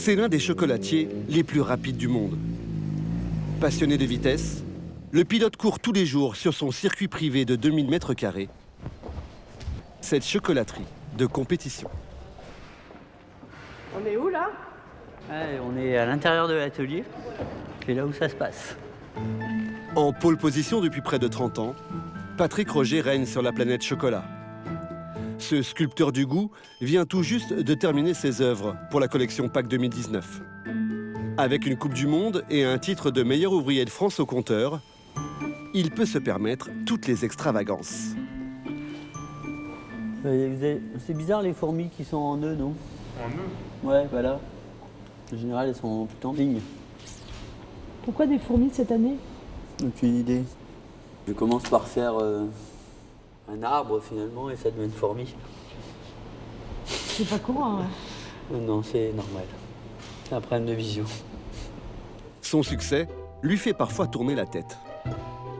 C'est l'un des chocolatiers les plus rapides du monde. Passionné de vitesse, le pilote court tous les jours sur son circuit privé de 2000 mètres carrés. Cette chocolaterie de compétition. On est où là? On est à l'intérieur de l'atelier, c'est là où ça se passe. En pole position depuis près de 30 ans, Patrick Roger règne sur la planète chocolat. Ce sculpteur du goût vient tout juste de terminer ses œuvres pour la collection Pâques 2019. Avec une Coupe du Monde et un titre de meilleur ouvrier de France au compteur, il peut se permettre toutes les extravagances. C'est bizarre les fourmis qui sont en nœud, non? En nœud? Ouais, voilà. En général, elles sont plutôt en ligne. Pourquoi des fourmis cette année? Aucune idée. Je commence par faire un arbre finalement et ça devient une fourmi. C'est pas courant, hein. Non, c'est normal. C'est un problème de vision. Son succès lui fait parfois tourner la tête.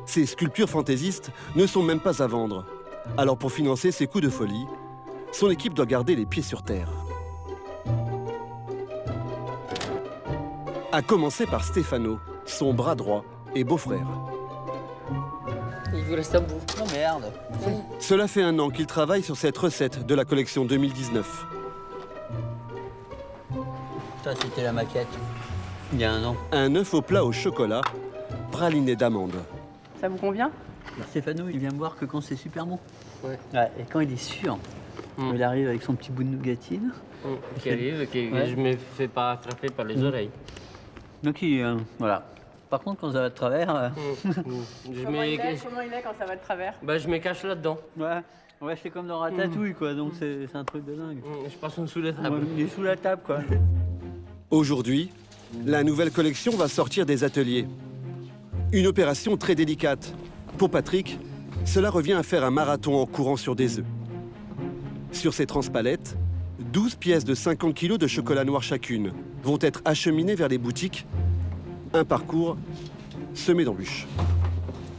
Ses sculptures fantaisistes ne sont même pas à vendre. Alors pour financer ses coups de folie, son équipe doit garder les pieds sur terre. À commencer par Stefano, son bras droit et beau-frère. Il vous reste un bout. Oh merde. Cela fait 1 an qu'il travaille sur cette recette de la collection 2019. Ça, c'était la maquette. Il y a 1 an. Un œuf au plat au chocolat, praliné d'amande. Ça vous convient? Stéphano, il vient me voir que quand c'est super bon. Ouais. Et quand il est sûr, il arrive avec son petit bout de nougatine. Qui arrive, que Ouais. je me fais pas attraper par les oreilles. Donc, voilà. Par contre, quand ça va de travers... Comment il est quand ça va de travers? Je me cache là-dedans. Ouais, c'est comme dans Ratatouille, quoi. Donc, c'est un truc de dingue. Je passe en dessous de la table. Ouais, il est sous la table, quoi. Aujourd'hui, la nouvelle collection va sortir des ateliers. Une opération très délicate. Pour Patrick, cela revient à faire un marathon en courant sur des œufs. Sur ces transpalettes, 12 pièces de 50 kg de chocolat noir chacune vont être acheminées vers les boutiques. Un parcours semé d'embûches.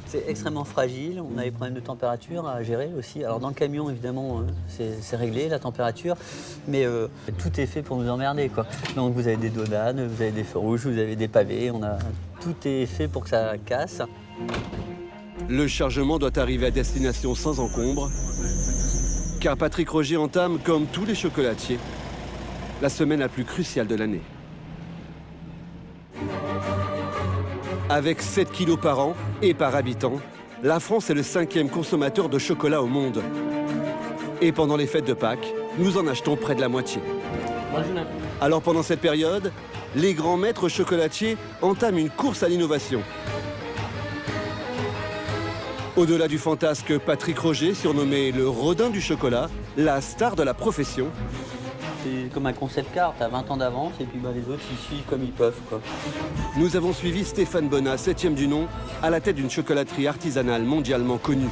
C'est extrêmement fragile, on a des problèmes de température à gérer aussi. Alors dans le camion, évidemment, c'est réglé, la température, mais tout est fait pour nous emmerder, quoi. Donc vous avez des dos d'âne, vous avez des feux rouges, vous avez des pavés, tout est fait pour que ça casse. Le chargement doit arriver à destination sans encombre, car Patrick Roger entame, comme tous les chocolatiers, la semaine la plus cruciale de l'année. Avec 7 kilos par an et par habitant, la France est le 5e consommateur de chocolat au monde. Et pendant les fêtes de Pâques, nous en achetons près de la moitié. Moi, je n'ai Alors pendant cette période, les grands maîtres chocolatiers entament une course à l'innovation. Au-delà du fantasque Patrick Roger, surnommé le Rodin du chocolat, la star de la profession, C'est comme un concept car, t'as 20 ans d'avance et puis les autres ils suivent comme ils peuvent, quoi. nous avons suivi Stéphane Bonnat, 7e du nom, à la tête d'une chocolaterie artisanale mondialement connue.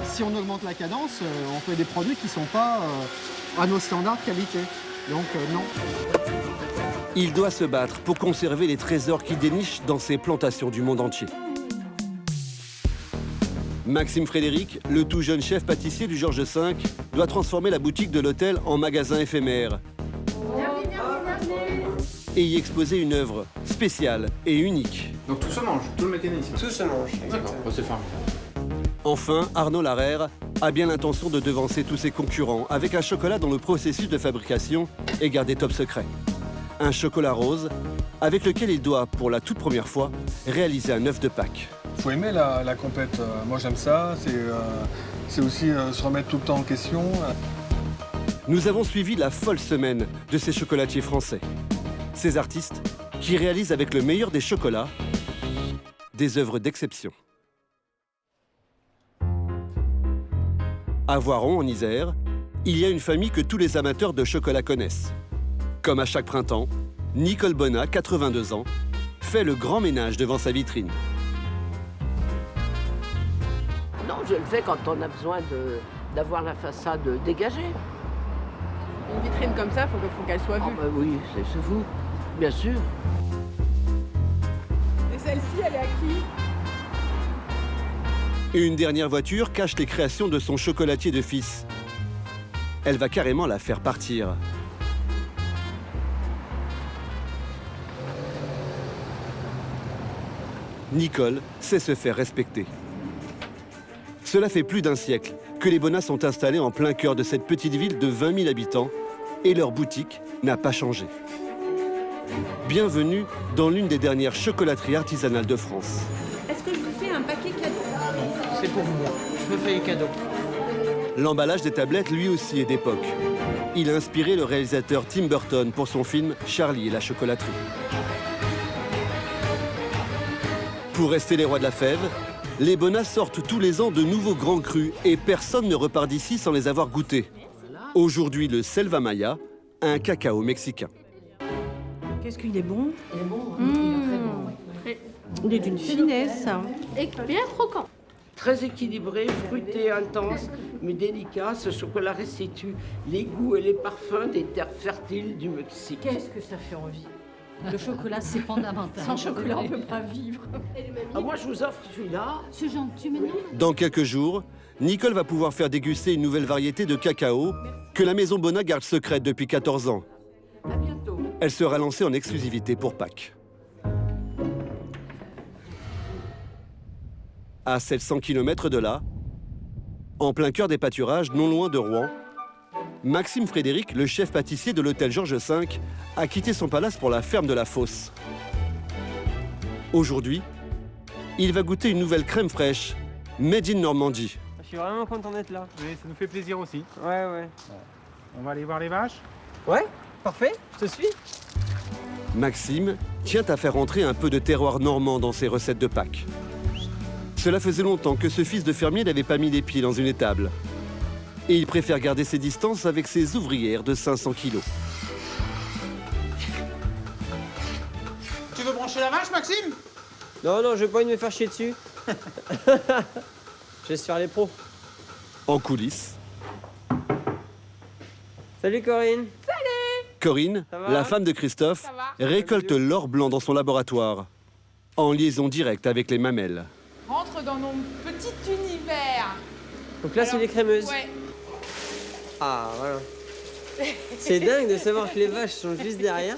Si on augmente la cadence, on fait des produits qui ne sont pas à nos standards de qualité. Donc non. Il doit se battre pour conserver les trésors qu'il déniche dans ses plantations du monde entier. Maxime Frédéric, le tout jeune chef pâtissier du Georges V, doit transformer la boutique de l'hôtel en magasin éphémère. Et y exposer une œuvre spéciale et unique. Donc tout se mange, tout le mécanisme. Tout se mange. D'accord, c'est formidable. Enfin, Arnaud Larère a bien l'intention de devancer tous ses concurrents avec un chocolat dont le processus de fabrication est gardé top secret. Un chocolat rose avec lequel il doit, pour la toute première fois, réaliser un œuf de Pâques. Faut aimer la compète. Moi j'aime ça. C'est aussi se remettre tout le temps en question. Nous avons suivi la folle semaine de ces chocolatiers français. Ces artistes qui réalisent avec le meilleur des chocolats des œuvres d'exception. À Voiron, en Isère, il y a une famille que tous les amateurs de chocolat connaissent. Comme à chaque printemps, Nicole Bonnat, 82 ans, fait le grand ménage devant sa vitrine. Non, je le fais quand on a besoin d'avoir la façade dégagée. Une vitrine comme ça, faut qu'elle soit vue. Oui, c'est vous, bien sûr. Et celle-ci, elle est à qui? Une dernière voiture cache les créations de son chocolatier de fils. Elle va carrément la faire partir. Nicole sait se faire respecter. Cela fait plus d'un siècle que les Bonnat sont installés en plein cœur de cette petite ville de 20 000 habitants et leur boutique n'a pas changé. Bienvenue dans l'une des dernières chocolateries artisanales de France. Est-ce que je vous fais un paquet cadeau? C'est pour moi. Je me fais les cadeaux. L'emballage des tablettes, lui aussi, est d'époque. Il a inspiré le réalisateur Tim Burton pour son film Charlie et la chocolaterie. Pour rester les rois de la fève, les Bonnat sortent tous les ans de nouveaux grands crus et personne ne repart d'ici sans les avoir goûtés. Aujourd'hui, le Selva Maya, un cacao mexicain. Qu'est-ce qu'il est bon? Il est bon, il est d'une finesse. Et bien croquant. Très équilibré, fruité, intense, mais délicat, ce chocolat restitue les goûts et les parfums des terres fertiles du Mexique. Qu'est-ce que ça fait envie? Le chocolat, c'est fondamental. Sans chocolat, on ne peut pas vivre. Ah, moi, je vous offre celui-là. C'est gentil, maintenant. Dans quelques jours, Nicole va pouvoir faire déguster une nouvelle variété de cacao que la maison Bonnat garde secrète depuis 14 ans. À bientôt. Elle sera lancée en exclusivité pour Pâques. À 700 km de là, en plein cœur des pâturages, non loin de Rouen, Maxime Frédéric, le chef pâtissier de l'hôtel Georges V, a quitté son palace pour la ferme de la Fosse. Aujourd'hui, il va goûter une nouvelle crème fraîche, made in Normandie. Je suis vraiment content d'être là. Oui, ça nous fait plaisir aussi. Ouais. On va aller voir les vaches. Ouais, parfait, je te suis. Maxime tient à faire entrer un peu de terroir normand dans ses recettes de Pâques. Cela faisait longtemps que ce fils de fermier n'avait pas mis les pieds dans une étable. Et il préfère garder ses distances avec ses ouvrières de 500 kilos. Tu veux brancher la vache, Maxime? Non, j'ai pas envie de me faire chier dessus. Je laisse faire les pros. En coulisses, Salut Corinne. Corinne, Ça va la femme de Christophe, récolte l'or blanc dans son laboratoire, en liaison directe avec les mamelles. Rentre dans mon petit univers. Donc là, c'est les crémeuses. Ouais. Ah, voilà. C'est dingue de savoir que les vaches sont juste derrière.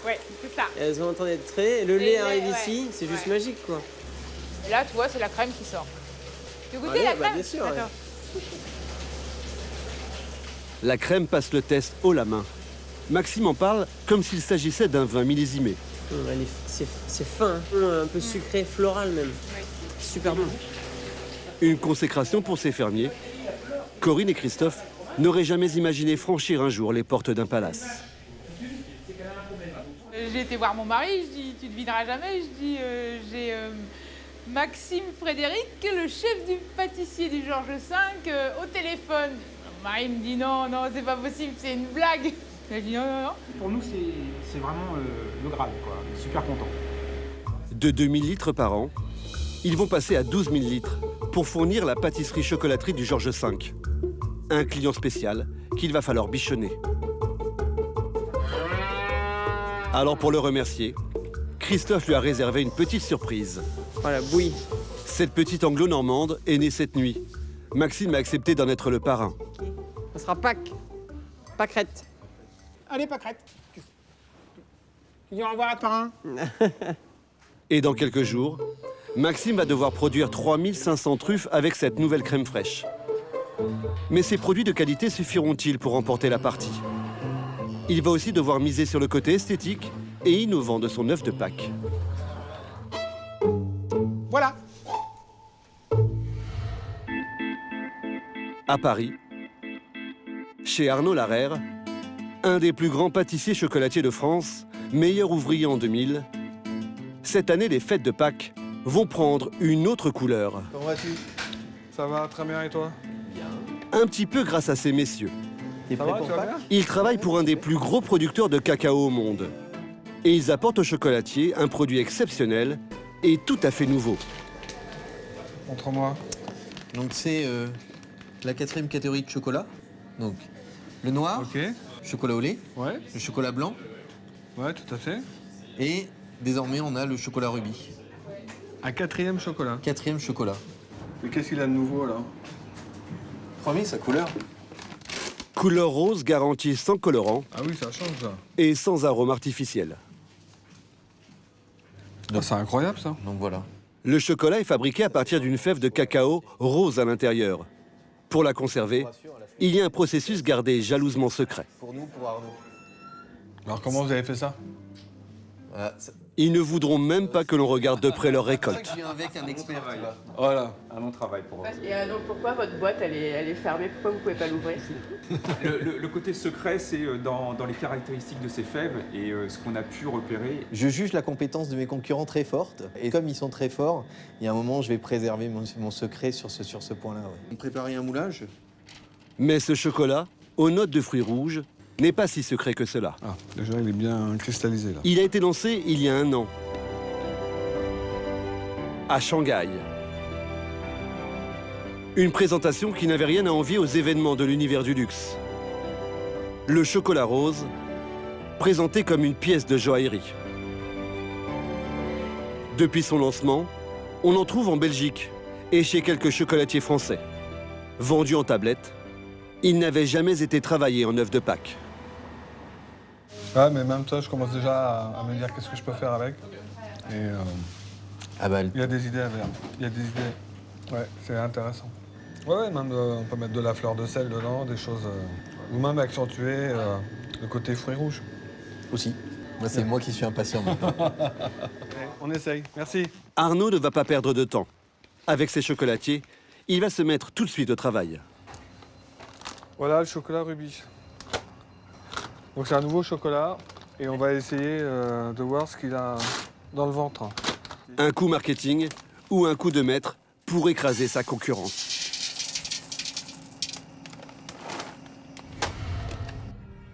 Ouais, c'est ça. Et elles ont entendu être traits. Et le lait lait, arrive ouais. ici. C'est juste Ouais. magique, quoi. Et là, tu vois, c'est la crème qui sort. Tu veux goûter Allez, la bah, crème? bien sûr, ouais. Attends. La crème passe le test haut la main. Maxime en parle comme s'il s'agissait d'un vin millésimé. C'est fin, hein. Un peu sucré, floral même. Super bon. Une consécration pour ces fermiers. Corinne et Christophe n'auraient jamais imaginé franchir un jour les portes d'un palace. J'ai été voir mon mari, je dis, tu devineras jamais. Je dis, j'ai Maxime Frédéric, le chef du pâtissier du Georges V, au téléphone. Mon mari me dit, non, c'est pas possible, c'est une blague. Je dis, non. Pour nous, c'est vraiment le Graal, quoi. On est super content. De 2000 litres par an, ils vont passer à 12 000 litres pour fournir la pâtisserie-chocolaterie du Georges V. Un client spécial qu'il va falloir bichonner. Alors pour le remercier, Christophe lui a réservé une petite surprise. Voilà, bouillie. Cette petite anglo-normande est née cette nuit. Maxime a accepté d'en être le parrain. Ça sera Pâques. Pâquerette. Allez, pâquerette. Tu dis au revoir à ton parrain. Et dans quelques jours, Maxime va devoir produire 3500 truffes avec cette nouvelle crème fraîche. Mais ces produits de qualité suffiront-ils pour remporter la partie? Il va aussi devoir miser sur le côté esthétique et innovant de son œuf de Pâques. Voilà. À Paris, chez Arnaud Larère, un des plus grands pâtissiers chocolatiers de France, meilleur ouvrier en 2000, cette année, les fêtes de Pâques vont prendre une autre couleur. Comment vas-tu? Ça va très bien et toi? Un petit peu grâce à ces messieurs. T'es Ça prêt va, pour tu vas Pâques? bien? Ils travaillent pour un des plus gros producteurs de cacao au monde. Et ils apportent au chocolatier un produit exceptionnel et tout à fait nouveau. Montre-moi. Donc c'est la 4e catégorie de chocolat. Donc le noir, Ok. chocolat au lait, Ouais, le chocolat blanc ouais, tout à fait. et désormais on a le chocolat rubis. Un 4e chocolat. 4e chocolat. Mais qu'est-ce qu'il a de nouveau alors? Premier, sa couleur. Couleur rose garantie sans colorant Ah oui, ça change ça. et sans arôme artificiel. Ah, c'est incroyable ça. Donc voilà. Le chocolat est fabriqué à partir d'une fève de cacao rose à l'intérieur. Pour la conserver, il y a un processus gardé jalousement secret. Pour nous, pour Arnaud. Alors comment vous avez fait ça? Ils ne voudront même pas que l'on regarde de près leur récolte. Je viens avec un expert, tu vois. Voilà. Un long travail pour eux. Et donc pourquoi votre boîte elle est fermée? Pourquoi vous pouvez pas l'ouvrir? Le côté secret, c'est dans les caractéristiques de ces fèves et ce qu'on a pu repérer. Je juge la compétence de mes concurrents très forte. Et comme ils sont très forts, il y a un moment, je vais préserver mon secret sur ce point-là. Ouais. On préparait un moulage. Mais ce chocolat, aux notes de fruits rouges, n'est pas si secret que cela. Ah, déjà, il est bien cristallisé là. Il a été lancé il y a 1 an, à Shanghai. Une présentation qui n'avait rien à envier aux événements de l'univers du luxe. Le chocolat rose, présenté comme une pièce de joaillerie. Depuis son lancement, on en trouve en Belgique et chez quelques chocolatiers français. Vendu en tablette, il n'avait jamais été travaillé en œuf de Pâques. Ouais, mais même toi, je commence déjà à me dire qu'est-ce que je peux faire avec. Et il y a des idées à faire. Il y a des idées. Ouais, c'est intéressant. Ouais, même on peut mettre de la fleur de sel dedans, des choses. Ou même accentuer le côté fruits rouges. Aussi. Moi, c'est moi qui suis impatient maintenant. On essaye. Merci. Arnaud ne va pas perdre de temps. Avec ses chocolatiers, il va se mettre tout de suite au travail. Voilà le chocolat rubis. Donc c'est un nouveau chocolat et on va essayer de voir ce qu'il a dans le ventre. Un coup marketing ou un coup de maître pour écraser sa concurrence.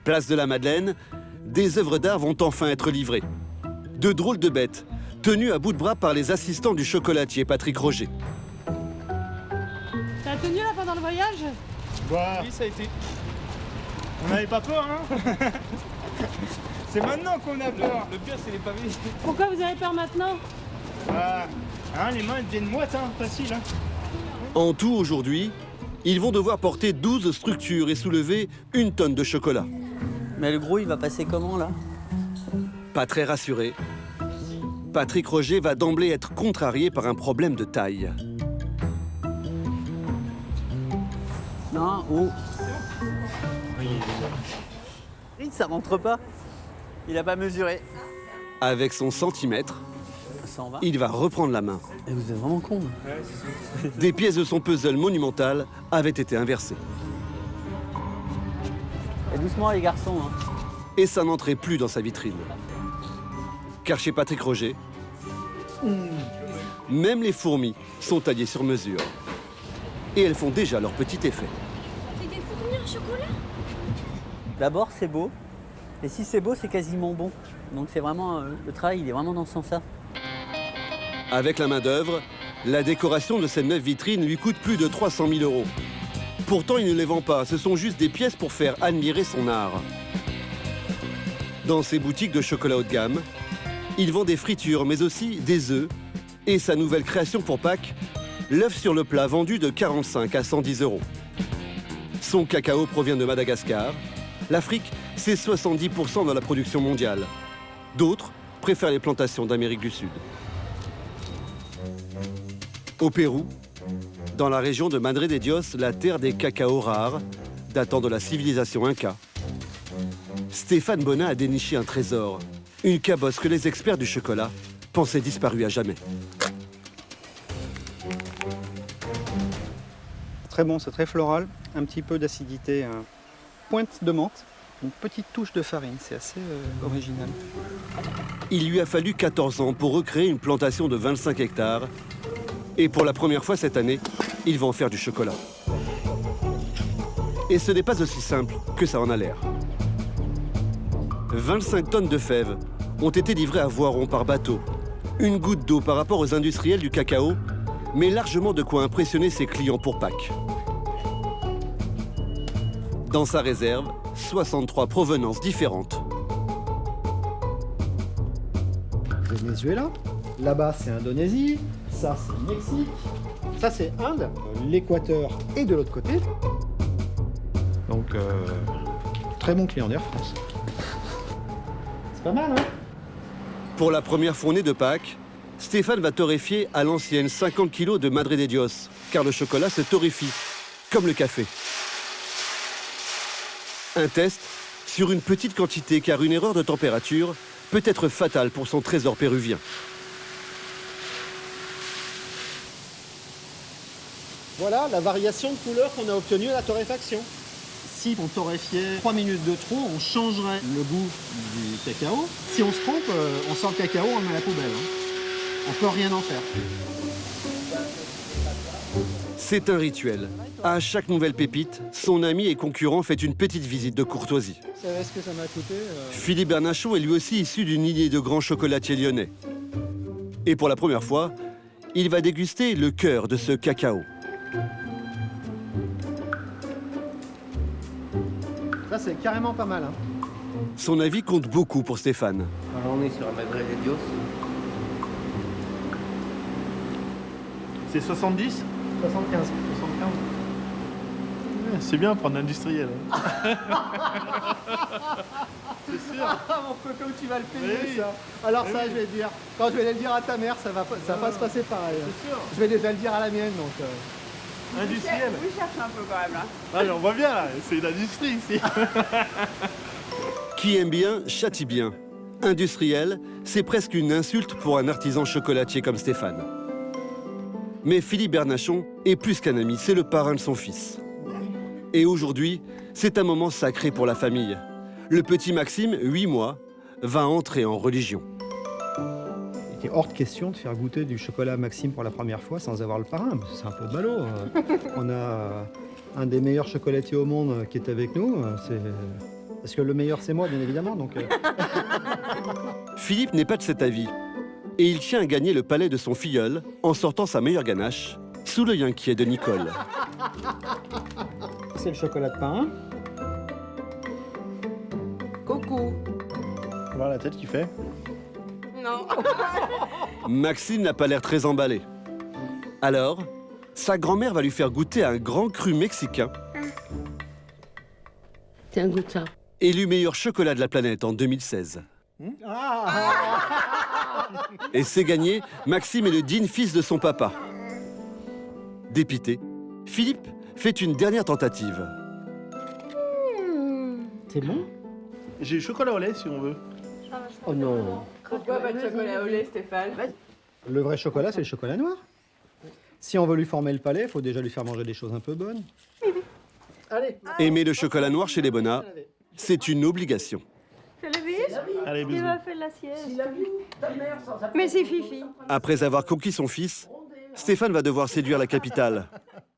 Place de la Madeleine, des œuvres d'art vont enfin être livrées. De drôles de bêtes, tenues à bout de bras par les assistants du chocolatier Patrick Roger. T'as tenu là pendant le voyage? Bah, oui, ça a été. On n'avait pas peur, hein. C'est maintenant qu'on a peur. Le pire, c'est les pavés. Pourquoi vous avez peur maintenant? Les mains elles deviennent moites, hein, facile. Hein. En tout, aujourd'hui, ils vont devoir porter 12 structures et soulever 1 tonne de chocolat. Mais le gros, il va passer comment, là? Pas très rassuré, Patrick Roger va d'emblée être contrarié par un problème de taille. Non, oh. Ça rentre pas. Il a pas mesuré. Avec son centimètre, Ça en va. il va reprendre la main. Et vous êtes vraiment con. Des pièces de son puzzle monumental avaient été inversées. Et doucement, les garçons. Hein. Et ça n'entrait plus dans sa vitrine. Car chez Patrick Roger, même les fourmis sont taillées sur mesure. Et elles font déjà leur petit effet. C'est des fourmis en chocolat? D'abord, c'est beau. Et si c'est beau, c'est quasiment bon. Donc c'est vraiment le travail, il est vraiment dans ce sens-là. Avec la main-d'œuvre, la décoration de cette neuve vitrine lui coûte plus de 300 000 €. Pourtant, il ne les vend pas, ce sont juste des pièces pour faire admirer son art. Dans ses boutiques de chocolat haut de gamme, il vend des fritures, mais aussi des œufs. Et sa nouvelle création pour Pâques, l'œuf sur le plat vendu de 45 à 110 €. Son cacao provient de Madagascar. L'Afrique, c'est 70% de la production mondiale. D'autres préfèrent les plantations d'Amérique du Sud. Au Pérou, dans la région de Madre de Dios, la terre des cacaos rares, datant de la civilisation inca, Stéphane Bonnat a déniché un trésor, une cabosse que les experts du chocolat pensaient disparue à jamais. Très bon, c'est très floral, un petit peu d'acidité, pointe de menthe, une petite touche de farine, c'est assez original. Il lui a fallu 14 ans pour recréer une plantation de 25 hectares. Et pour la première fois cette année, il va en faire du chocolat. Et ce n'est pas aussi simple que ça en a l'air. 25 tonnes de fèves ont été livrées à Voiron par bateau. Une goutte d'eau par rapport aux industriels du cacao, mais largement de quoi impressionner ses clients pour Pâques. Dans sa réserve, 63 provenances différentes. Venezuela, là-bas c'est Indonésie, ça c'est Mexique, ça c'est Inde, l'Équateur et de l'autre côté. Donc très bon client d'Air France. C'est pas mal, hein? Pour la première fournée de Pâques, Stéphane va torréfier à l'ancienne 50 kg de Madre de Dios, car le chocolat se torréfie, comme le café. Un test sur une petite quantité, car une erreur de température peut être fatale pour son trésor péruvien. Voilà la variation de couleur qu'on a obtenue à la torréfaction. Si on torréfiait 3 minutes de trop, on changerait le goût du cacao. Si on se trompe, on sort le cacao, on le met à la poubelle. On ne peut rien en faire. C'est un rituel. À chaque nouvelle pépite, son ami et concurrent fait une petite visite de courtoisie. Vous savez ce que ça m'a coûté Philippe Bernachon est lui aussi issu d'une lignée de grands chocolatiers lyonnais. Et pour la première fois, il va déguster le cœur de ce cacao. Ça, c'est carrément pas mal. Hein. Son avis compte beaucoup pour Stéphane. Alors on est sur un Madre de Dios. C'est 70 75. Ouais, c'est bien pour un industriel. C'est sûr. Mon peu comme tu vas le payer, Oui. ça. Alors Oui. ça, je vais te dire, quand je vais le dire à ta mère, ça va pas se passer pareil. C'est sûr. Je vais déjà le dire à la mienne, donc... Industriel. Vous cherchez un peu quand même là. Ah, mais on voit bien là, c'est une industrie ici. Qui aime bien, châtie bien. Industriel, c'est presque une insulte pour un artisan chocolatier comme Stéphane. Mais Philippe Bernachon est plus qu'un ami, c'est le parrain de son fils. Et aujourd'hui, c'est un moment sacré pour la famille. Le petit Maxime, 8 mois, va entrer en religion. Il était hors de question de faire goûter du chocolat Maxime pour la première fois sans avoir le parrain. C'est un peu ballot. On a un des meilleurs chocolatiers au monde qui est avec nous. Parce que le meilleur, c'est moi, bien évidemment. Donc, Philippe n'est pas de cet avis. Et il tient à gagner le palais de son filleul en sortant sa meilleure ganache, sous l'œil inquiet de Nicole. c'est le chocolat de parrain. Coucou. Voir la tête qu'il fait. Non. Maxime n'a pas l'air très emballé. Alors, sa grand-mère va lui faire goûter un grand cru mexicain, Tiens, goûte ça. élu meilleur chocolat de la planète en 2016. Et c'est gagné, Maxime est le digne fils de son papa. Dépité, Philippe fait une dernière tentative. C'est bon? J'ai du chocolat au lait si on veut. Oh non. Pourquoi pas de chocolat au lait, Stéphane? Le vrai chocolat, c'est le chocolat noir. Si on veut lui former le palais, il faut déjà lui faire manger des choses un peu bonnes. Allez. Aimer le chocolat noir chez les Bonnats, c'est une obligation. Fais le bis. Allez, Il bisous. va faire la sieste. Mais c'est Fifi. Après avoir conquis son fils, Stéphane va devoir séduire la capitale.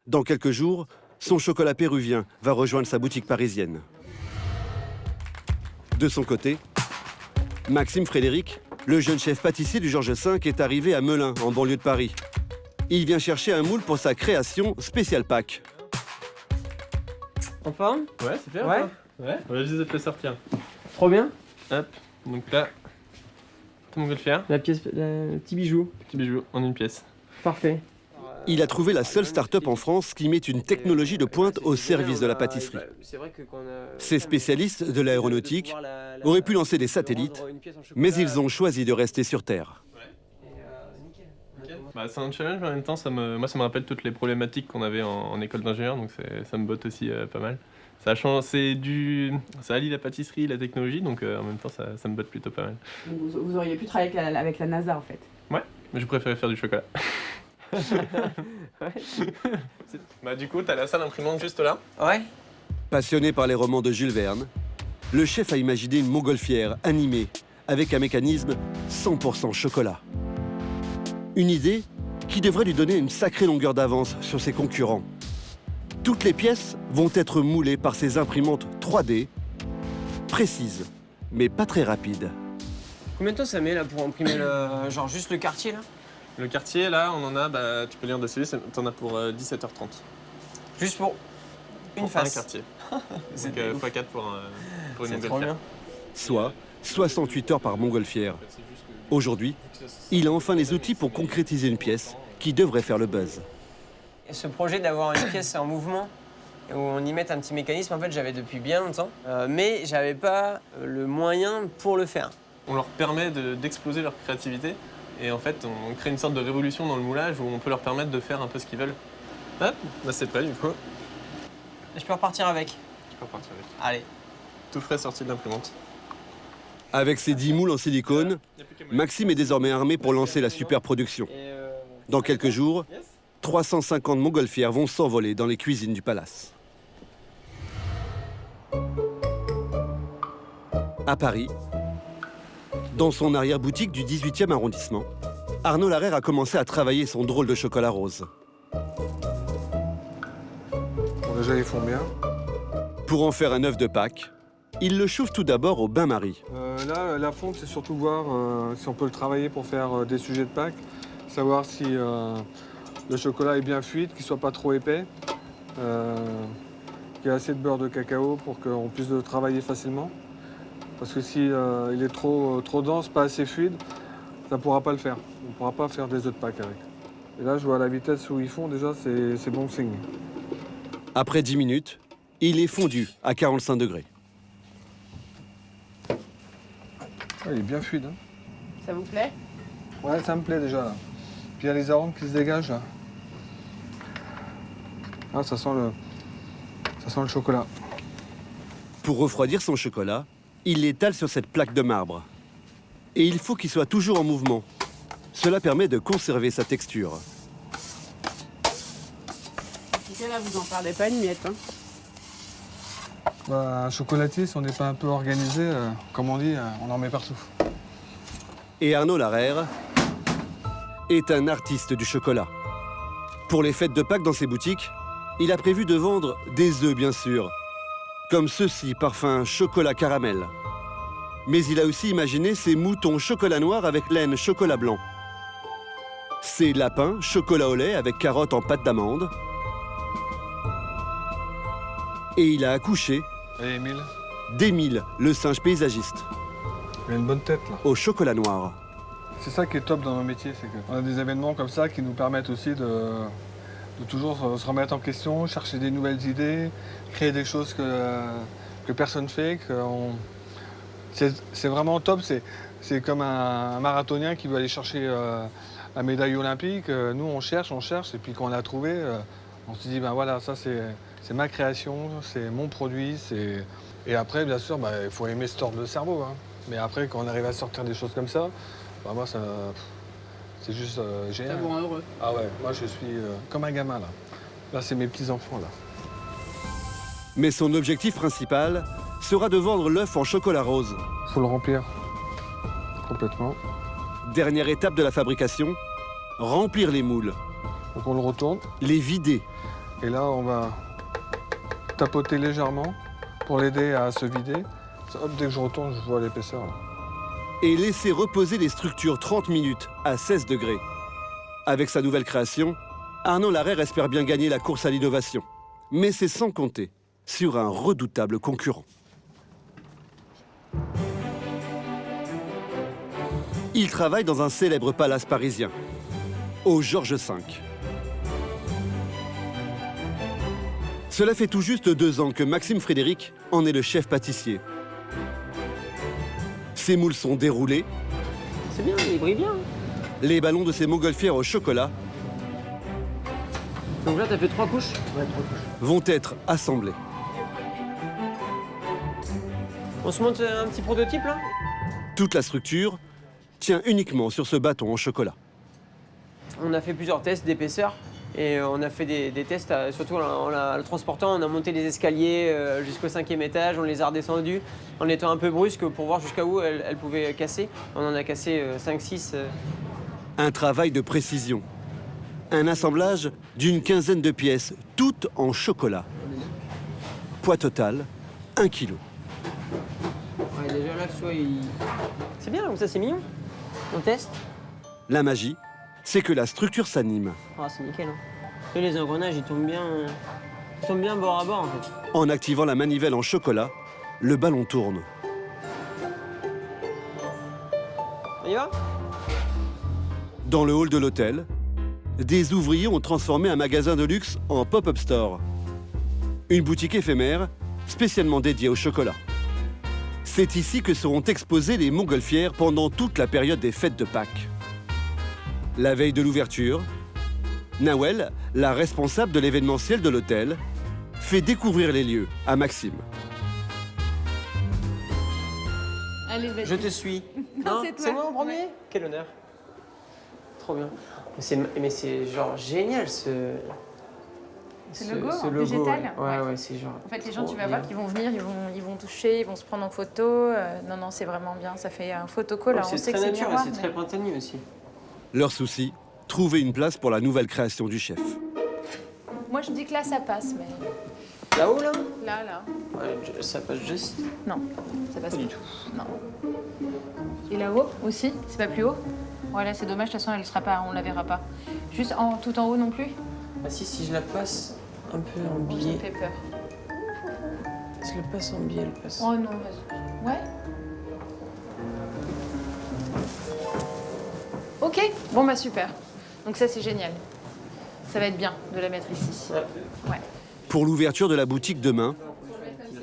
Dans quelques jours, son chocolat péruvien va rejoindre sa boutique parisienne. De son côté, Maxime Frédéric, le jeune chef pâtissier du Georges V, est arrivé à Melun, en banlieue de Paris. Il vient chercher un moule pour sa création spéciale Pâques. En forme? Ouais, c'est bien. Ouais. Ouais. On va juste de te le sortir. Trop bien. Hop. Donc là, t'as mon montgolfière. La pièce, le petit bijou. Petit bijou en une pièce. Parfait. Il a trouvé la seule start-up en France qui met une technologie de pointe au service de la pâtisserie. C'est vrai que quand on a... Ces spécialistes de l'aéronautique auraient pu lancer des satellites, mais ils ont choisi de rester sur Terre. Bah, c'est un challenge, mais en même temps, moi ça me rappelle toutes les problématiques qu'on avait en école d'ingénieur, donc ça me botte aussi pas mal. Ça change, ça allie la pâtisserie, la technologie, donc en même temps ça me botte plutôt pas mal. Vous auriez pu travailler avec la NASA en fait. Ouais, mais je préférais faire du chocolat. Bah du coup, t'as la salle imprimante juste là. Ouais. Passionné par les romans de Jules Verne, le chef a imaginé une montgolfière animée avec un mécanisme 100% chocolat. Une idée qui devrait lui donner une sacrée longueur d'avance sur ses concurrents. Toutes les pièces vont être moulées par ces imprimantes 3D, précises, mais pas très rapides. Combien de temps ça met là pour imprimer genre juste le quartier là? Le quartier, là, on en a, bah, tu peux lire dessus, t'en as pour 17h30. Juste pour une face. Un quartier. C'est Donc x4 pour une trop montgolfière. bien. Soit 68 heures par montgolfière. Aujourd'hui, il a enfin les outils pour concrétiser une pièce qui devrait faire le buzz. Et ce projet d'avoir une pièce en mouvement, où on y met un petit mécanisme, en fait, j'avais depuis bien longtemps, mais j'avais pas le moyen pour le faire. On leur permet d'exploser leur créativité Et en fait, on crée une sorte de révolution dans le moulage où on peut leur permettre de faire un peu ce qu'ils veulent. Hop, bah c'est prêt du coup. Je peux repartir avec. Tu peux repartir avec. Allez. Tout frais sorti de l'imprimante. Avec ses 10 moules en silicone, Maxime est désormais armé pour lancer la super production. Dans quelques jours, 350 montgolfières vont s'envoler dans les cuisines du palace. À Paris, dans son arrière-boutique du 18e arrondissement, Arnaud Larère a commencé à travailler son drôle de chocolat rose. Bon, déjà, ils font bien. Pour en faire un œuf de Pâques, il le chauffe tout d'abord au bain-marie. Là, la fonte, c'est surtout voir si on peut le travailler pour faire des sujets de Pâques. Savoir si le chocolat est bien fluide, qu'il ne soit pas trop épais, qu'il y ait assez de beurre de cacao pour qu'on puisse le travailler facilement. Parce que si il est trop dense, pas assez fluide, ça ne pourra pas le faire. On ne pourra pas faire des œufs de Pâques avec. Et là, je vois la vitesse où ils font, déjà, c'est bon signe. Après 10 minutes, il est fondu à 45 degrés. Ah, il est bien fluide. Hein. Ça vous plaît? Ouais, ça me plaît déjà. Là. Puis il y a les arômes qui se dégagent. Là. Ah, ça sent le chocolat. Pour refroidir son chocolat, il l'étale sur cette plaque de marbre. Et il faut qu'il soit toujours en mouvement. Cela permet de conserver sa texture. Et là, vous en parlez pas une miette. Hein. Bah, un chocolatier, si on n'est pas un peu organisé, comme on dit, on en met partout. Et Arnaud Larère est un artiste du chocolat. Pour les fêtes de Pâques dans ses boutiques, il a prévu de vendre des œufs, bien sûr, comme ceux-ci, parfum chocolat caramel. Mais il a aussi imaginé ces moutons chocolat noir avec laine chocolat blanc. Ces lapins chocolat au lait avec carottes en pâte d'amande. Et il a accouché Et Émile, d'Émile, le singe paysagiste, il a une bonne tête là. au chocolat noir. C'est ça qui est top dans nos métiers, c'est qu'on a des événements comme ça qui nous permettent aussi de toujours se remettre en question, chercher des nouvelles idées, créer des choses que personne ne fait. C'est vraiment top, c'est comme un marathonien qui veut aller chercher la médaille olympique. Nous, on cherche, et puis quand on l'a trouvé, on se dit, ben voilà, ça c'est ma création, c'est mon produit. Et après, bien sûr, il faut aimer se tordre le cerveau. Hein. Mais après, quand on arrive à sortir des choses comme ça, moi, c'est juste génial. Ça vous rend heureux. Ah ouais, moi je suis comme un gamin là. Là, c'est mes petits-enfants là. Mais son objectif principal sera de vendre l'œuf en chocolat rose. Faut le remplir complètement. Dernière étape de la fabrication, remplir les moules. Donc on le retourne. Les vider. Et là, on va tapoter légèrement pour l'aider à se vider. Hop, dès que je retourne, je vois l'épaisseur. Et laisser reposer les structures 30 minutes à 16 degrés. Avec sa nouvelle création, Arnaud Larère espère bien gagner la course à l'innovation. Mais c'est sans compter sur un redoutable concurrent. Il travaille dans un célèbre palace parisien, au Georges V. Cela fait tout juste 2 ans que Maxime Frédéric en est le chef pâtissier. Ses moules sont déroulés. C'est bien, il brille bien. Les ballons de ses montgolfières au chocolat Donc là, t'as fait 3 couches? Ouais, 3 couches. vont être assemblés. On se monte un petit prototype là? Toute la structure tient uniquement sur ce bâton en chocolat. On a fait plusieurs tests d'épaisseur et on a fait des tests, surtout en le transportant, on a monté les escaliers jusqu'au 5e étage, on les a redescendus en étant un peu brusque pour voir jusqu'à où elle pouvait casser. On en a cassé 5-6. Un travail de précision. Un assemblage d'une quinzaine de pièces, toutes en chocolat. Poids total, 1 kg. Ouais, déjà là, c'est bien, comme ça c'est mignon. On teste. La magie, c'est que la structure s'anime. Ah, c'est nickel. Hein. Et les engrenages, ils tombent bien bord à bord en fait. En activant la manivelle en chocolat, le ballon tourne. On y va? Dans le hall de l'hôtel, des ouvriers ont transformé un magasin de luxe en pop-up store. Une boutique éphémère spécialement dédiée au chocolat. C'est ici que seront exposées les montgolfières pendant toute la période des fêtes de Pâques. La veille de l'ouverture, Nawel, la responsable de l'événementiel de l'hôtel, fait découvrir les lieux à Maxime. Allez, vas-y. Je te suis. Non, c'est toi. moi en premier. Quel honneur. Trop bien. Mais c'est genre génial ce logo ce en logo. végétal. Ouais, c'est genre. En fait, les gens, trop tu vas voir bien. qu'ils vont venir, ils vont toucher, ils vont se prendre en photo. Non, c'est vraiment bien. Ça fait un photocall. Alors, on sait C'est que très c'est naturel, miroir, c'est très printanier aussi. Leur souci, trouver une place pour la nouvelle création du chef. Moi, je dis que là, ça passe, mais Là-haut, là là. Ouais, ça passe juste. Non, ça passe Pas du pas. tout. Non. Et là-haut aussi, c'est pas plus haut. Ouais, là, c'est dommage. De toute façon, elle sera pas, on la verra pas. Juste tout en haut non plus. Ah si je la passe un peu en Oh, ça biais. me fait peur. Si je la passe en biais, elle passe. Oh non, vas-y. Ouais. Ok. Bon bah super. Donc ça, c'est génial. Ça va être bien de la mettre ici. Ouais. Pour l'ouverture de la boutique demain,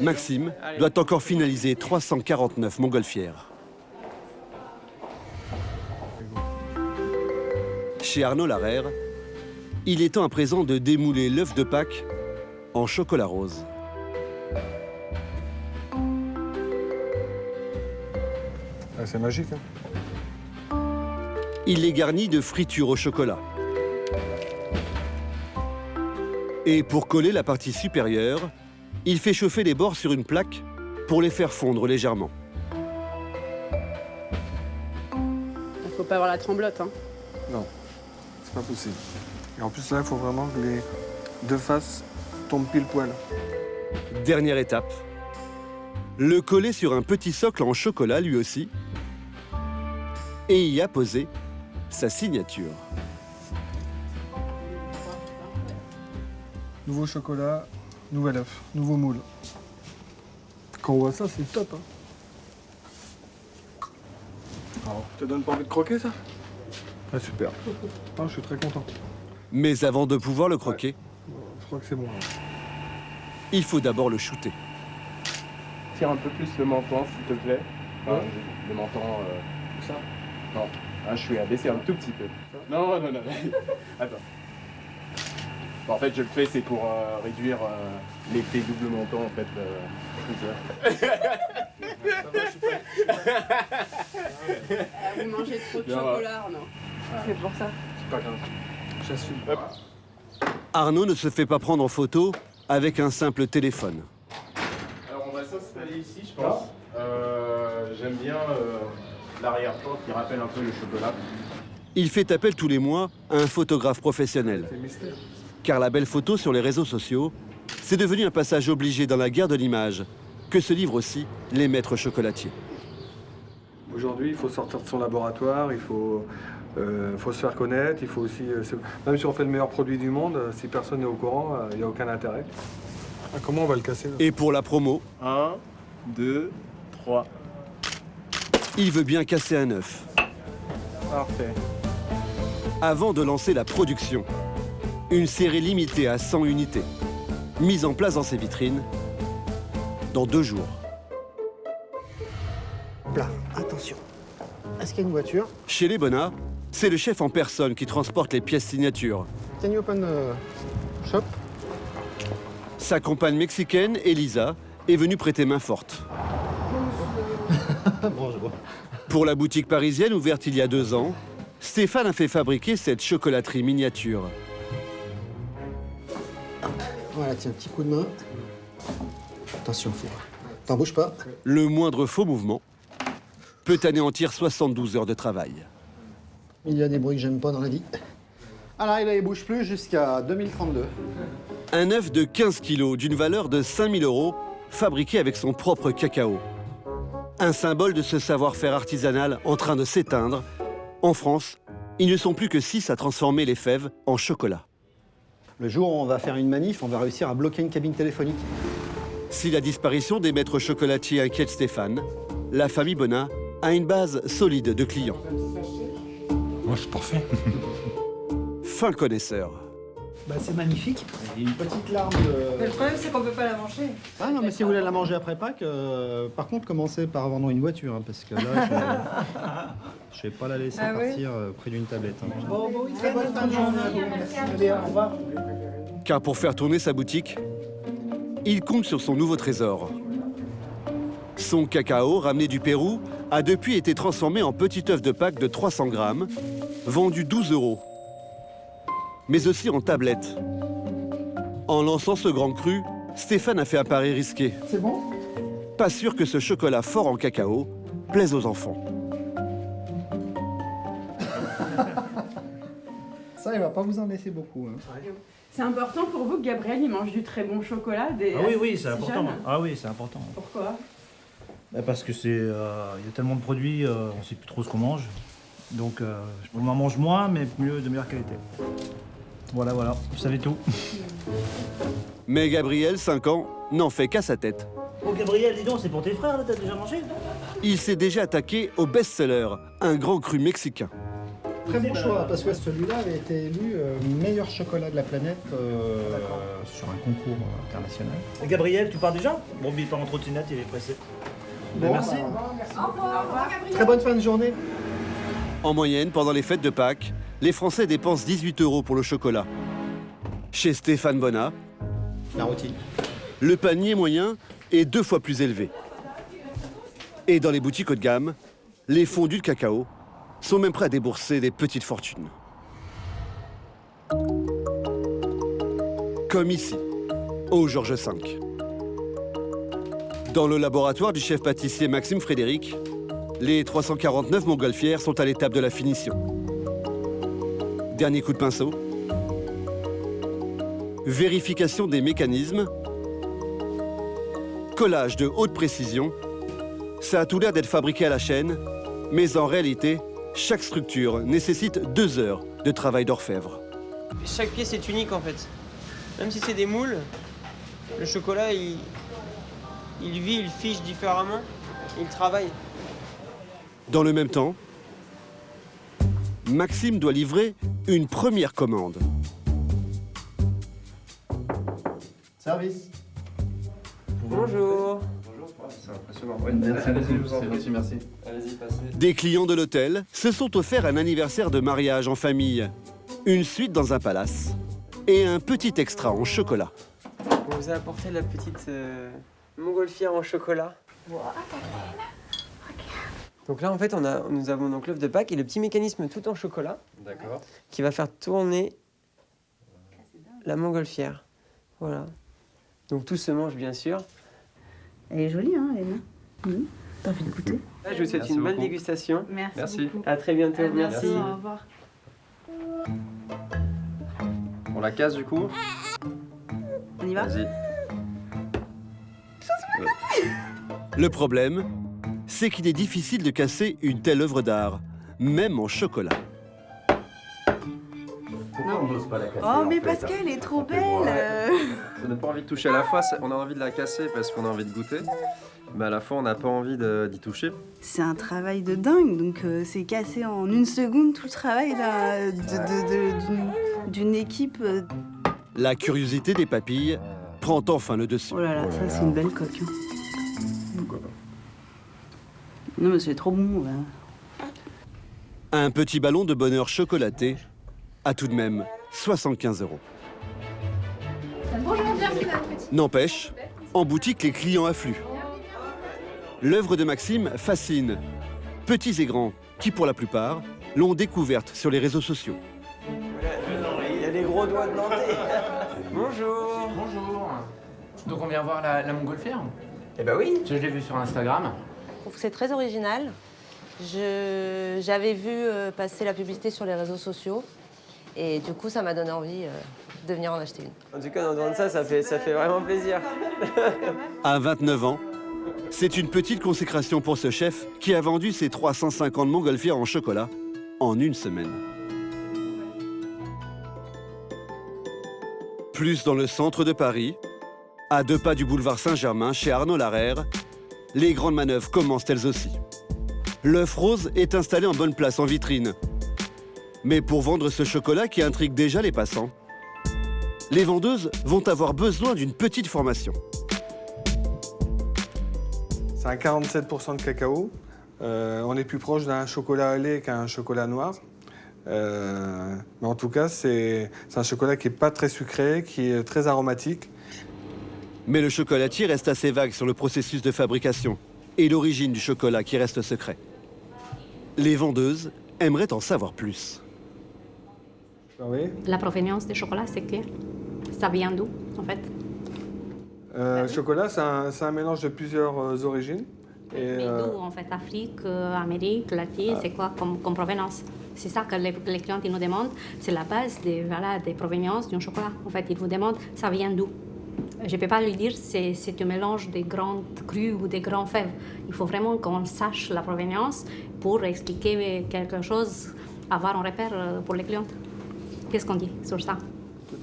Maxime doit encore finaliser 349 montgolfières. Chez Arnaud Larère, il est temps à présent de démouler l'œuf de Pâques en chocolat rose. Ah, c'est magique, hein. Il les garnit de fritures au chocolat. Et pour coller la partie supérieure, il fait chauffer les bords sur une plaque pour les faire fondre légèrement. Il faut pas avoir la tremblote. Hein. Non, c'est pas possible. Et en plus, là, il faut vraiment que les deux faces tombent pile poil. Dernière étape, le coller sur un petit socle en chocolat lui aussi, et y apposer sa signature. Nouveau chocolat, nouvel œuf, nouveau moule. Quand on voit ça, c'est top, hein. Alors, ça te donne pas envie de croquer, ça? Ah, super. Ah, je suis très content. Mais avant de pouvoir le croquer, Je crois que c'est bon. Là. il faut d'abord le shooter. Tire un peu plus le menton, s'il te plaît. Enfin, le menton, ça? Non. Ah, je suis abaissé un tout petit peu. Non. Attends. Bon, en fait, je le fais, c'est pour réduire l'effet double menton, en fait. Vous mangez trop de chocolat, non? C'est pour ça. C'est pas grave. J'assume. Arnaud ne se fait pas prendre en photo avec un simple téléphone. Alors, on va s'installer ici, je pense. J'aime bien l'arrière-plan qui rappelle un peu le chocolat. Il fait appel tous les mois à un photographe professionnel. C'est mystère. Car la belle photo sur les réseaux sociaux, c'est devenu un passage obligé dans la guerre de l'image que se livrent aussi les maîtres chocolatiers. Aujourd'hui, il faut sortir de son laboratoire, il faut se faire connaître, il faut aussi... même si on fait le meilleur produit du monde, si personne n'est au courant, il n'y a aucun intérêt. Ah, comment on va le casser là? Et pour la promo, 1, 2, 3. il veut bien casser un œuf. Parfait. Avant de lancer la production, une série limitée à 100 unités, mise en place dans ses vitrines dans 2 jours. Là, attention. Est-ce qu'il y a une voiture? Chez les Bonnat, c'est le chef en personne qui transporte les pièces signatures. Can you open shop? Sa compagne mexicaine, Elisa, est venue prêter main forte. Bonjour. Pour la boutique parisienne ouverte il y a 2 ans, Stéphane a fait fabriquer cette chocolaterie miniature. Voilà, tiens, petit coup de main. Attention, t'en bouge pas. Le moindre faux mouvement peut anéantir 72 heures de travail. Il y a des bruits que j'aime pas dans la vie. Alors, il bouge plus jusqu'à 2032. Un œuf de 15 kilos d'une valeur de 5 000 € fabriqué avec son propre cacao. Un symbole de ce savoir-faire artisanal en train de s'éteindre. En France, ils ne sont plus que 6 à transformer les fèves en chocolat. Le jour où on va faire une manif, on va réussir à bloquer une cabine téléphonique. Si la disparition des maîtres chocolatiers inquiète Stéphane, la famille Bonnat a une base solide de clients. Ouais, c'est parfait. Fin connaisseur. Bah, c'est magnifique. Il y a une petite larme de... Mais le problème, c'est qu'on peut pas la manger. Ah non, mais si vous voulez la manger après Pâques, par contre, commencez par vendre une voiture, hein, parce que là, je vais pas la laisser partir près d'une tablette. Hein. Bon, oui, très bonne fin de journée. Allez, au revoir. Car pour faire tourner sa boutique, il compte sur son nouveau trésor. Son cacao, ramené du Pérou, a depuis été transformé en petit œuf de Pâques de 300 grammes, vendu 12 €. Mais aussi en tablette. En lançant ce grand cru, Stéphane a fait un pari risqué. C'est bon? Pas sûr que ce chocolat fort en cacao plaise aux enfants. Ça, il va pas vous en laisser beaucoup. Hein. C'est important pour vous que Gabriel il mange du très bon chocolat oui, c'est important. Jeune. Ah oui, c'est important. Pourquoi? Parce que il y a tellement de produits, on ne sait plus trop ce qu'on mange. Donc on en mange moins, mais de meilleure qualité. Voilà, vous savez tout. Mais Gabriel, 5 ans, n'en fait qu'à sa tête. Oh Gabriel, dis donc, c'est pour tes frères, là, t'as déjà mangé? Il s'est déjà attaqué au best-seller, un grand cru mexicain. Très bon choix, parce que celui-là avait été élu meilleur chocolat de la planète sur un concours international. Et Gabriel, tu pars déjà? Bon, mais il part en trottinette, il est pressé. Bon, merci. Au revoir, Gabriel. Très bonne fin de journée. En moyenne, pendant les fêtes de Pâques, les Français dépensent 18 € pour le chocolat. Chez Stéphane Bonnat, la routine. Le panier moyen est 2 fois plus élevé. Et dans les boutiques haut de gamme, les fondus de cacao sont même prêts à débourser des petites fortunes. Comme ici, au Georges V. Dans le laboratoire du chef pâtissier Maxime Frédéric, les 349 montgolfières sont à l'étape de la finition. Dernier coup de pinceau. Vérification des mécanismes. Collage de haute précision. Ça a tout l'air d'être fabriqué à la chaîne, mais en réalité, chaque structure nécessite 2 heures de travail d'orfèvre. Chaque pièce est unique en fait. Même si c'est des moules, le chocolat il vit, il fiche différemment, il travaille. Dans le même temps, Maxime doit livrer une première commande. Service. Bonjour. C'est impressionnant. Ouais, merci. Allez-y, passez. Des clients de l'hôtel se sont offerts un anniversaire de mariage en famille, une suite dans un palace et un petit extra en chocolat. On vous a apporté la petite montgolfière en chocolat. Donc là, en fait, nous avons donc l'œuf de Pâques et le petit mécanisme tout en chocolat. D'accord. Qui va faire tourner la montgolfière. Voilà. Donc tout se mange, bien sûr. Elle est jolie, hein, Hélène. T'as envie de goûter? Là, je vous souhaite une bonne dégustation. Merci beaucoup. À très bientôt. Merci. Au revoir. On la casse du coup? On y va? Vas-y. Le problème, c'est qu'il est difficile de casser une telle œuvre d'art, même en chocolat. Pourquoi on n'ose pas la casser? Oh, mais parce qu'elle est trop belle. On n'a pas envie de toucher à la fois, on a envie de la casser parce qu'on a envie de goûter, mais à la fois on n'a pas envie d'y toucher. C'est un travail de dingue, donc c'est cassé en 1 seconde tout le travail d'une équipe. La curiosité des papilles prend enfin le dessus. Oh là là, ça c'est une belle coque. Non mais c'est trop bon. Là. Un petit ballon de bonheur chocolaté a tout de même 75 €. Bonjour, bienvenue dans le petit. N'empêche, en boutique, les clients affluent. L'œuvre de Maxime fascine, petits et grands, qui pour la plupart l'ont découverte sur les réseaux sociaux. Il y a des gros doigts de Nantais. Bonjour. Bonjour. Donc on vient voir la montgolfière? Eh ben oui. Je l'ai vu sur Instagram. Je trouve que c'est très original. J'avais vu passer la publicité sur les réseaux sociaux et du coup ça m'a donné envie de venir en acheter une. En tout cas, en entendant ça fait vraiment plaisir. À 29 ans, c'est une petite consécration pour ce chef qui a vendu ses 350 montgolfières en chocolat en 1 semaine. Plus dans le centre de Paris, à 2 pas du boulevard Saint-Germain, chez Arnaud Larère, les grandes manœuvres commencent elles aussi. L'œuf rose est installé en bonne place en vitrine. Mais pour vendre ce chocolat qui intrigue déjà les passants, les vendeuses vont avoir besoin d'une petite formation. C'est un 47% de cacao. On est plus proche d'un chocolat au lait qu'un chocolat noir. Mais en tout cas, c'est un chocolat qui n'est pas très sucré, qui est très aromatique. Mais le chocolatier reste assez vague sur le processus de fabrication et l'origine du chocolat qui reste secret. Les vendeuses aimeraient en savoir plus. Oui. La provenance du chocolat, c'est clair. Ça vient d'où, en fait? Le chocolat, c'est un mélange de plusieurs origines. Mais d'où, en fait? Afrique, Amérique, Latine, c'est quoi comme provenance? C'est ça que les clients ils nous demandent. C'est la base des provenances d'un chocolat. En fait, ils vous demandent, ça vient d'où? Je ne peux pas lui dire c'est un mélange des grandes crues ou des grands fèves. Il faut vraiment qu'on sache la provenance pour expliquer quelque chose, avoir un repère pour les clients. Qu'est-ce qu'on dit sur ça?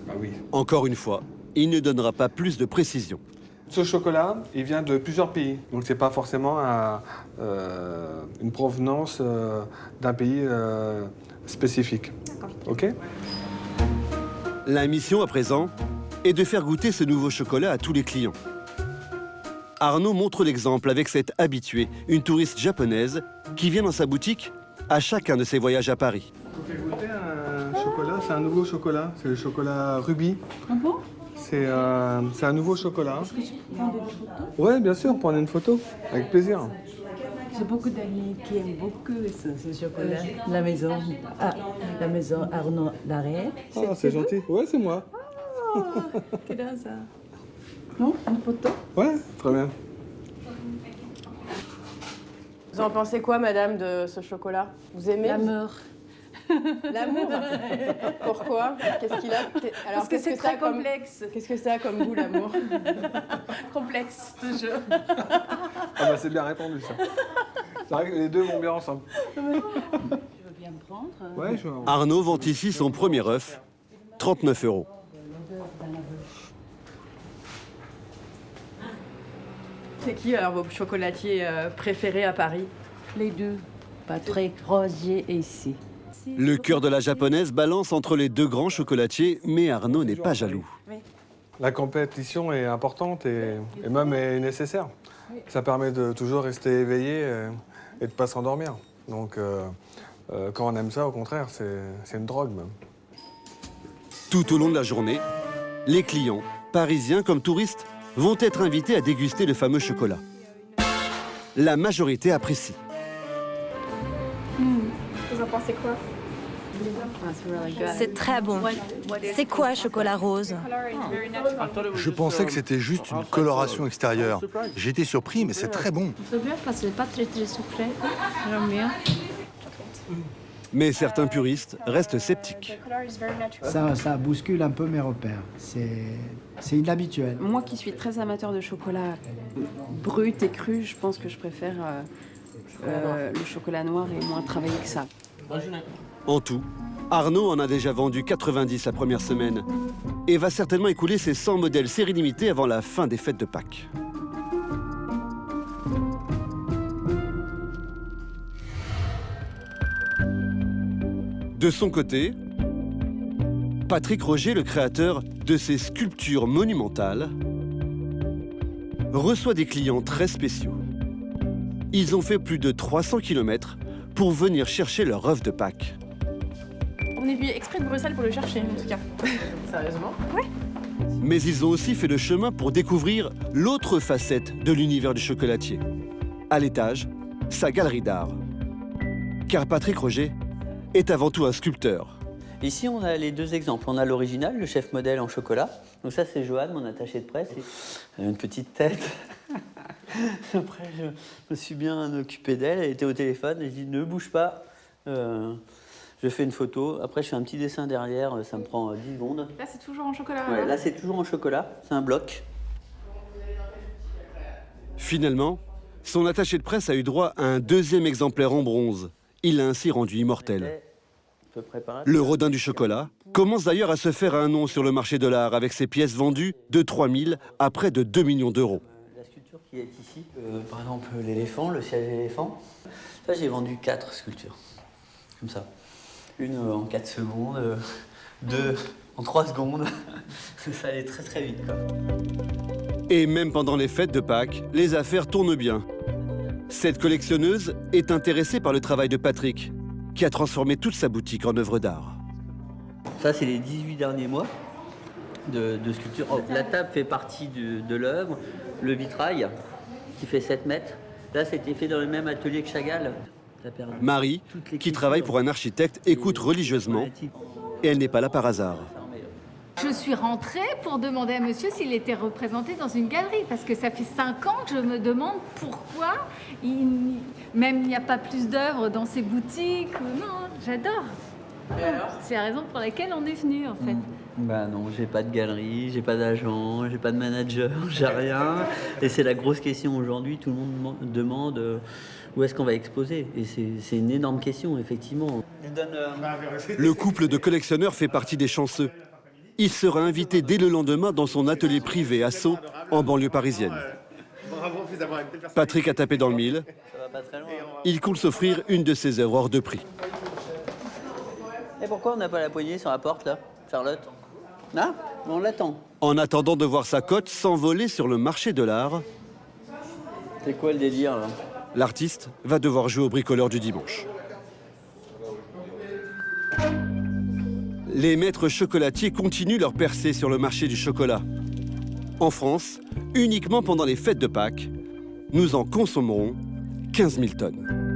Ah oui. Encore une fois, il ne donnera pas plus de précision. Ce chocolat, il vient de plusieurs pays. Donc c'est pas forcément une provenance d'un pays spécifique. OK? La mission à présent est de faire goûter ce nouveau chocolat à tous les clients. Arnaud montre l'exemple avec cette habituée, une touriste japonaise, qui vient dans sa boutique à chacun de ses voyages à Paris. Vous pouvez goûter un chocolat, c'est un nouveau chocolat, c'est le chocolat Ruby. Ah bon? C'est un nouveau chocolat. Est-ce que tu peux prendre des photos? Oui, bien sûr, prenez une photo, avec plaisir. J'ai beaucoup d'amis qui aiment beaucoup ce chocolat. La maison Arnaud Larrey. Ah, c'est gentil. Ouais, c'est moi. Quelle heure ça? Non, une photo? Ouais, très bien. Vous en pensez quoi, madame, de ce chocolat? Vous aimez? L'amour. L'amour? Pourquoi? Qu'est-ce qu'il a? Alors, Parce que c'est très complexe. Qu'est-ce que ça a comme goût, l'amour? Complexe, toujours. Ah bah c'est bien répondu, ça. C'est vrai que les deux vont bien ensemble. Je veux bien me prendre. Ouais, je veux... Arnaud vend ici son premier œuf, 39 €. C'est qui alors vos chocolatiers préférés à Paris? Les deux. Patrick Rosier et ici. Le cœur de la japonaise balance entre les deux grands chocolatiers, mais Arnaud n'est pas jaloux. La compétition est importante et même est nécessaire. Ça permet de toujours rester éveillé et de ne pas s'endormir. Donc quand on aime ça, au contraire, c'est une drogue même. Tout au long de la journée, les clients, parisiens comme touristes, vont être invités à déguster le fameux chocolat. La majorité apprécie. Vous en pensez quoi? C'est très bon. C'est quoi, chocolat rose? Je pensais que c'était juste une coloration extérieure. J'ai été surpris, mais c'est très bon. C'est bien parce que c'est pas très sucré. J'aime bien. Mais certains puristes restent sceptiques. Ça bouscule un peu mes repères. C'est inhabituel. Moi qui suis très amateur de chocolat brut et cru, je pense que je préfère le chocolat noir et moins travaillé que ça. En tout, Arnaud en a déjà vendu 90 la première semaine et va certainement écouler ses 100 modèles série limitée avant la fin des fêtes de Pâques. De son côté, Patrick Roger, le créateur de ces sculptures monumentales, reçoit des clients très spéciaux. Ils ont fait plus de 300 km pour venir chercher leur œuf de Pâques. On est venu exprès de Bruxelles pour le chercher, en tout cas. Sérieusement? Oui. Mais ils ont aussi fait le chemin pour découvrir l'autre facette de l'univers du chocolatier. À l'étage, sa galerie d'art. Car Patrick Roger est avant tout un sculpteur. Ici, on a les deux exemples. On a l'original, le chef modèle en chocolat. Donc ça, c'est Joanne, mon attachée de presse. Elle a une petite tête. Après, je me suis bien occupé d'elle. Elle était au téléphone. Et je dis, ne bouge pas. Je fais une photo. Après, je fais un petit dessin derrière. Ça me prend 10 secondes. Là, c'est toujours en chocolat. Ouais, là, c'est toujours en chocolat. C'est un bloc. Finalement, son attaché de presse a eu droit à un deuxième exemplaire en bronze. Il l'a ainsi rendu immortel. Le Rodin du chocolat commence d'ailleurs à se faire un nom sur le marché de l'art avec ses pièces vendues de 3 000 à près de 2 millions d'euros. La sculpture qui est ici, par exemple l'éléphant, le siège éléphant, ça j'ai vendu 4 sculptures, comme ça. Une en 4 secondes, 2 en 3 secondes. Ça allait très très vite, quoi. Et même pendant les fêtes de Pâques, les affaires tournent bien. Cette collectionneuse est intéressée par le travail de Patrick, qui a transformé toute sa boutique en œuvre d'art. Ça, c'est les 18 derniers mois de sculpture. Oh, la table fait partie de l'œuvre, le vitrail, qui fait 7 mètres. Là, c'était fait dans le même atelier que Chagall. Marie, qui travaille pour un architecte, écoute religieusement, et elle n'est pas là par hasard. Je suis rentrée pour demander à monsieur s'il était représenté dans une galerie, parce que ça fait 5 ans que je me demande pourquoi même il n'y a pas plus d'œuvres dans ces boutiques. Non, j'adore. C'est la raison pour laquelle on est venu, en fait. Bah non, j'ai pas de galerie, j'ai pas d'agent, j'ai pas de manager, j'ai rien. Et c'est la grosse question aujourd'hui, tout le monde demande où est-ce qu'on va exposer. Et c'est une énorme question, effectivement. Le couple de collectionneurs fait partie des chanceux. Il sera invité dès le lendemain dans son atelier privé à Sceaux, en banlieue parisienne. Patrick a tapé dans le mille. Il compte s'offrir une de ses œuvres hors de prix. Et pourquoi on n'a pas la poignée sur la porte, là, Charlotte? Ah, on l'attend. En attendant de voir sa cote s'envoler sur le marché de l'art, c'est quoi le délire, là? L'artiste va devoir jouer au bricoleur du dimanche. Les maîtres chocolatiers continuent leur percée sur le marché du chocolat. En France, uniquement pendant les fêtes de Pâques, nous en consommerons 15 000 tonnes.